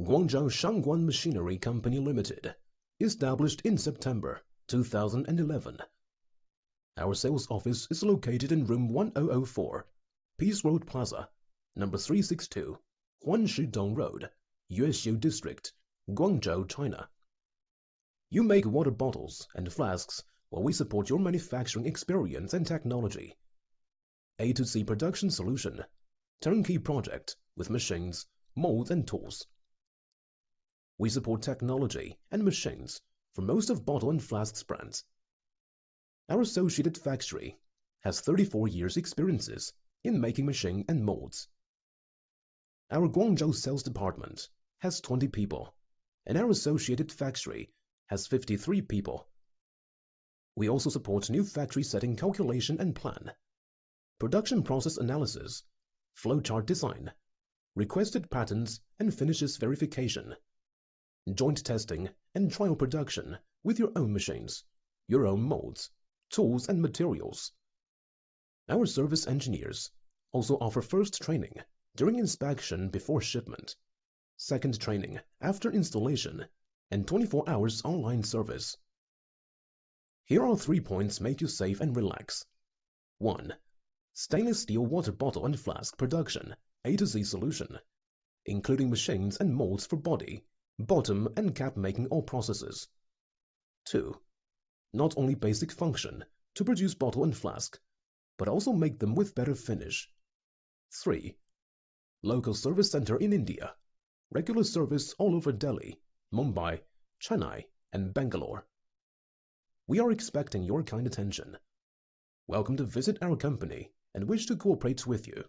Guangzhou Shangguan Machinery Company Limited, established in September 2011. Our sales office is located in room 1004, Peace Road Plaza, number 362, Huanshidong Road, Yuexiu District, Guangzhou, China. You make water bottles and flasks while we support your manufacturing experience and technology. A to Z production solution, turnkey project with machines, molds and tools. We support technology and machines for most of bottle and flasks brands. Our associated factory has 34 years experiences in making machine and molds. Our Guangzhou sales department has 20 people, and our associated factory has 53 people. We also support new factory setting calculation and plan, production process analysis, flowchart design, requested patterns and finishes verification, joint testing and trial production with your own machines, your own molds, tools and materials. Our service engineers also offer first training during inspection before shipment, second training after installation, and 24 hours online service. Here are 3 points make you safe and relax. 1. Stainless steel water bottle and flask production, A to Z solution, including machines and molds for body, bottom and cap making all processes. 2. Not only basic function to produce bottle and flask, but also make them with better finish. 3. Local service center in India, regular service all over Delhi, Mumbai, Chennai, and Bangalore. We are expecting your kind attention. Welcome to visit our company and wish to cooperate with you.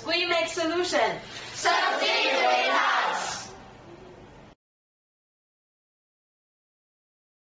We make solution. Subsidiary